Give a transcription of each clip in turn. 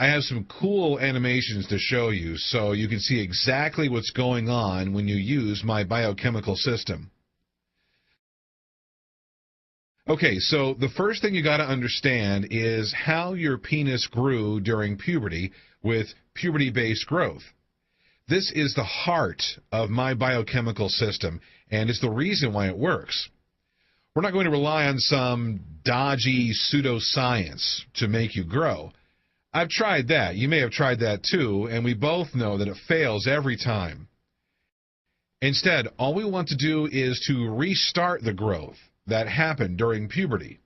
I have some cool animations to show you so you can see exactly what's going on when you use my biochemical system. Okay, so the first thing you got to understand is how your penis grew during puberty with puberty-based growth. This is the heart of my biochemical system, and it's the reason why it works. We're not going to rely on some dodgy pseudoscience to make you grow. I've tried that. You may have tried that too, and we both know that it fails every time. Instead, all we want to do is to restart the growth that happened during puberty.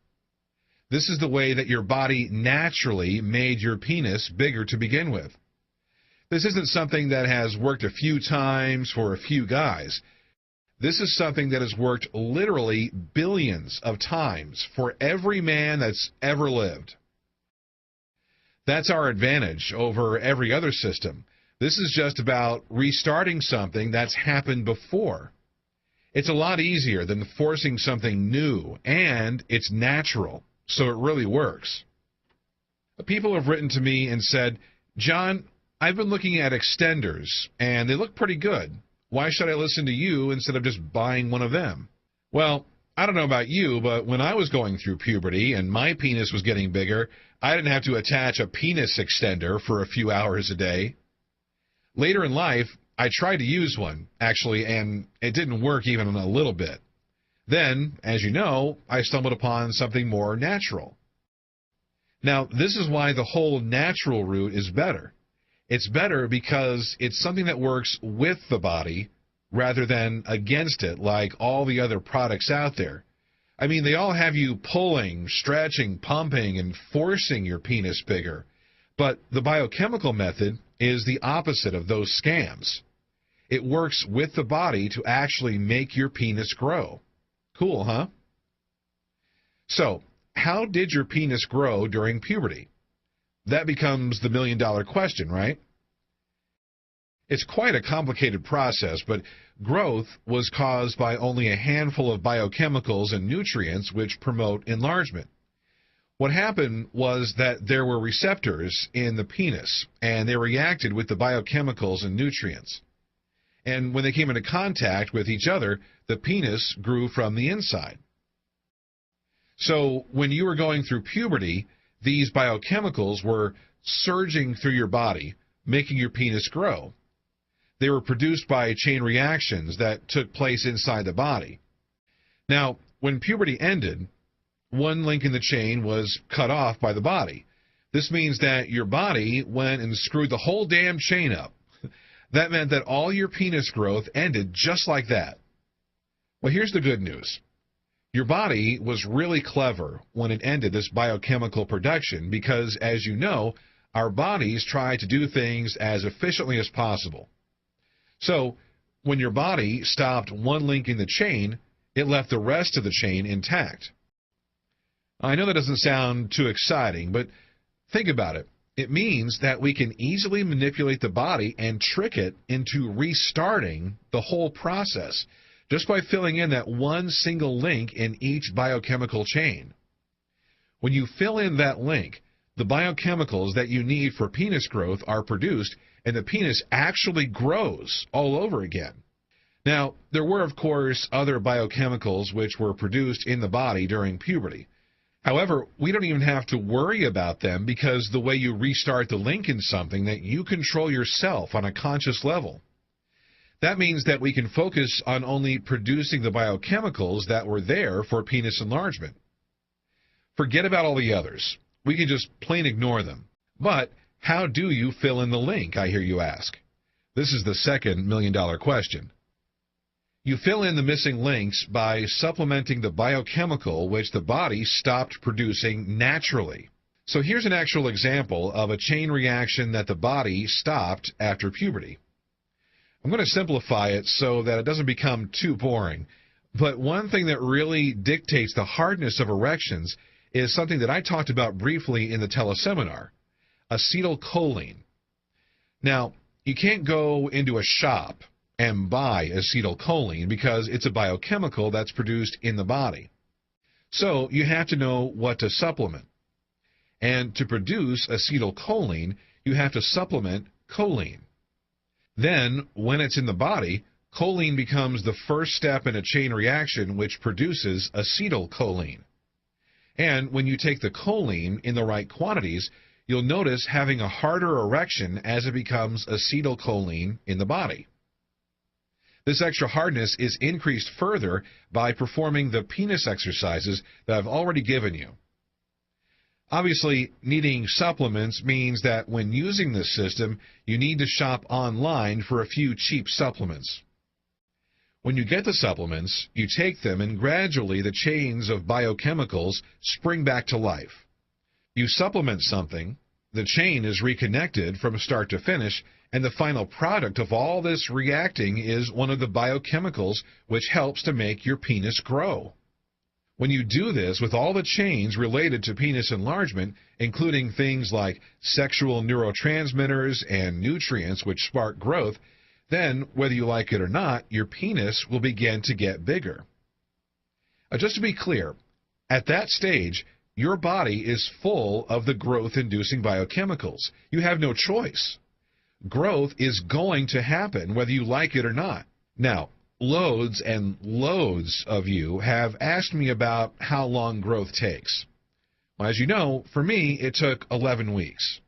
This is the way that your body naturally made your penis bigger to begin with. This isn't something that has worked a few times for a few guys. This is something that has worked literally billions of times for every man that's ever lived. That's our advantage over every other system. This is just about restarting something that's happened before. It's a lot easier than forcing something new, and it's natural, so it really works. People have written to me and said, "John, I've been looking at extenders, and they look pretty good. Why should I listen to you instead of just buying one of them?" Well, I don't know about you, but when I was going through puberty and my penis was getting bigger, I didn't have to attach a penis extender for a few hours a day. Later in life, I tried to use one, actually, and it didn't work even a little bit. Then, as you know, I stumbled upon something more natural. Now, this is why the whole natural route is better. It's better because it's something that works with the body rather than against it like all the other products out there. I mean, they all have you pulling, stretching, pumping, and forcing your penis bigger. But the biochemical method is the opposite of those scams. It works with the body to actually make your penis grow. Cool, huh? So, how did your penis grow during puberty? That becomes the million-dollar question, right? It's quite a complicated process, but growth was caused by only a handful of biochemicals and nutrients which promote enlargement. What happened was that there were receptors in the penis, and they reacted with the biochemicals and nutrients. And when they came into contact with each other, the penis grew from the inside. So when you were going through puberty, these biochemicals were surging through your body, making your penis grow. They were produced by chain reactions that took place inside the body. Now, when puberty ended, one link in the chain was cut off by the body. This means that your body went and screwed the whole damn chain up. That meant that all your penis growth ended just like that. Well, here's the good news. Your body was really clever when it ended this biochemical production because, as you know, our bodies try to do things as efficiently as possible. So, when your body stopped one link in the chain, it left the rest of the chain intact. I know that doesn't sound too exciting, but think about it. It means that we can easily manipulate the body and trick it into restarting the whole process just by filling in that one single link in each biochemical chain. When you fill in that link, the biochemicals that you need for penis growth are produced, and the penis actually grows all over again. Now, there were, of course, other biochemicals which were produced in the body during puberty. However, we don't even have to worry about them because the way you restart the link in something that you control yourself on a conscious level. That means that we can focus on only producing the biochemicals that were there for penis enlargement. Forget about all the others. We can just plain ignore them. But how do you fill in the link, I hear you ask? This is the second million-dollar question. You fill in the missing links by supplementing the biochemical which the body stopped producing naturally. So here's an actual example of a chain reaction that the body stopped after puberty. I'm going to simplify it so that it doesn't become too boring. But one thing that really dictates the hardness of erections is something that I talked about briefly in the teleseminar, acetylcholine. Now, you can't go into a shop and buy acetylcholine because it's a biochemical that's produced in the body. So you have to know what to supplement. And to produce acetylcholine, you have to supplement choline. Then, when it's in the body, choline becomes the first step in a chain reaction which produces acetylcholine. And when you take the choline in the right quantities, you'll notice having a harder erection as it becomes acetylcholine in the body. This extra hardness is increased further by performing the penis exercises that I've already given you. Obviously, needing supplements means that when using this system, you need to shop online for a few cheap supplements. When you get the supplements, you take them and gradually the chains of biochemicals spring back to life. You supplement something, the chain is reconnected from start to finish, and the final product of all this reacting is one of the biochemicals which helps to make your penis grow. When you do this with all the chains related to penis enlargement, including things like sexual neurotransmitters and nutrients which spark growth, then, whether you like it or not, your penis will begin to get bigger. Just to be clear, at that stage, your body is full of the growth-inducing biochemicals. You have no choice. Growth is going to happen whether you like it or not. Now, loads and loads of you have asked me about how long growth takes. Well, as you know, for me, it took 11 weeks.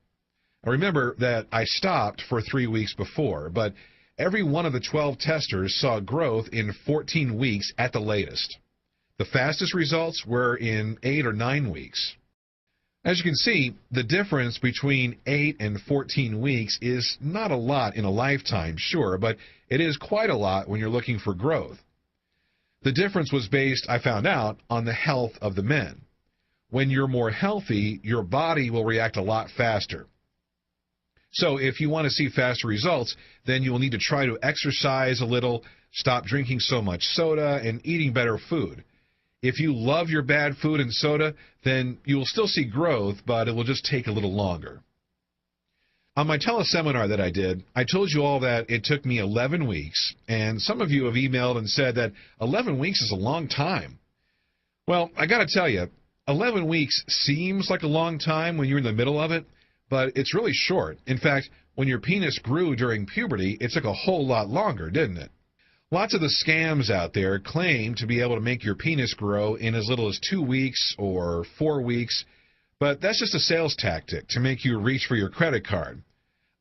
Now, remember that I stopped for 3 weeks before, but every one of the 12 testers saw growth in 14 weeks at the latest. The fastest results were in 8 or 9 weeks. As you can see, the difference between 8 and 14 weeks is not a lot in a lifetime, sure, but it is quite a lot when you're looking for growth. The difference was based, I found out, on the health of the men. When you're more healthy, your body will react a lot faster. So if you want to see faster results, then you will need to try to exercise a little, stop drinking so much soda, and eating better food. If you love your bad food and soda, then you will still see growth, but it will just take a little longer. On my teleseminar that I did, I told you all that it took me 11 weeks, and some of you have emailed and said that 11 weeks is a long time. Well, I got to tell you, 11 weeks seems like a long time when you're in the middle of it, but it's really short. In fact, when your penis grew during puberty, it took a whole lot longer, didn't it? Lots of the scams out there claim to be able to make your penis grow in as little as 2 weeks or 4 weeks, but that's just a sales tactic to make you reach for your credit card.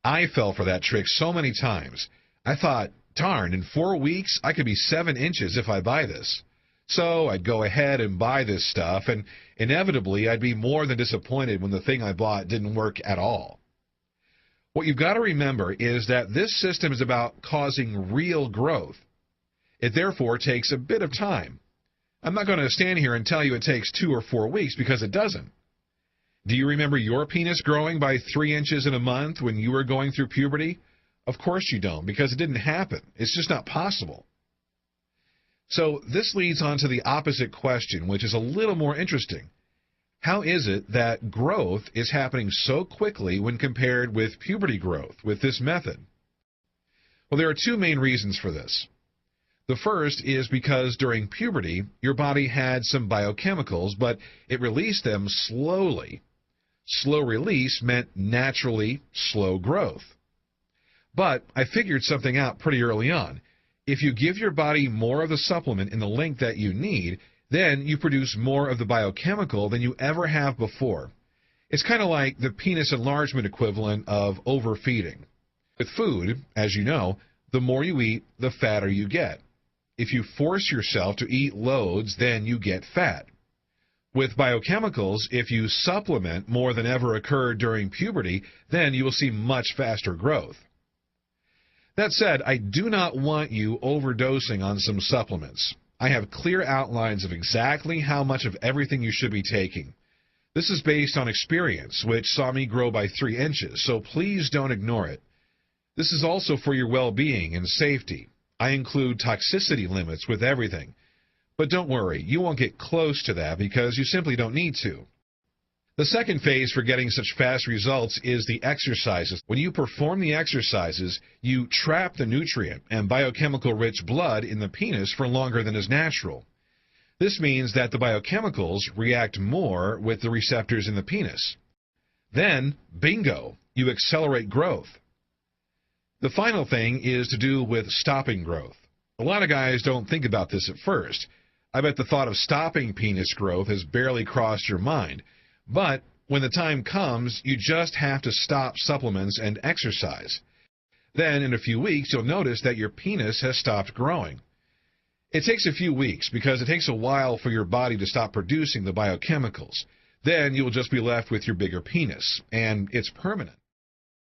I fell for that trick so many times. I thought, darn, in 4 weeks I could be 7 inches if I buy this. So I'd go ahead and buy this stuff, and inevitably I'd be more than disappointed when the thing I bought didn't work at all. What you've got to remember is that this system is about causing real growth. It therefore takes a bit of time. I'm not going to stand here and tell you it takes 2 or 4 weeks because it doesn't. Do you remember your penis growing by 3 inches in a month when you were going through puberty? Of course you don't, because it didn't happen. It's just not possible. So this leads on to the opposite question, which is a little more interesting. How is it that growth is happening so quickly when compared with puberty growth with this method? Well, there are 2 main reasons for this. The first is because during puberty, your body had some biochemicals, but it released them slowly. Slow release meant naturally slow growth. But I figured something out pretty early on. If you give your body more of the supplement in the length that you need, then you produce more of the biochemical than you ever have before. It's kind of like the penis enlargement equivalent of overfeeding. With food, as you know, the more you eat, the fatter you get. If you force yourself to eat loads, then you get fat. With biochemicals, if you supplement more than ever occurred during puberty, then you will see much faster growth. That said, I do not want you overdosing on some supplements. I have clear outlines of exactly how much of everything you should be taking. This is based on experience, which saw me grow by 3 inches, so please don't ignore it. This is also for your well-being and safety. I include toxicity limits with everything. But don't worry, you won't get close to that because you simply don't need to. The second phase for getting such fast results is the exercises. When you perform the exercises, you trap the nutrient and biochemical-rich blood in the penis for longer than is natural. This means that the biochemicals react more with the receptors in the penis. Then, bingo, you accelerate growth. The final thing is to do with stopping growth. A lot of guys don't think about this at first. I bet the thought of stopping penis growth has barely crossed your mind. But when the time comes, you just have to stop supplements and exercise. Then, in a few weeks, you'll notice that your penis has stopped growing. It takes a few weeks because it takes a while for your body to stop producing the biochemicals. Then you'll just be left with your bigger penis, and it's permanent.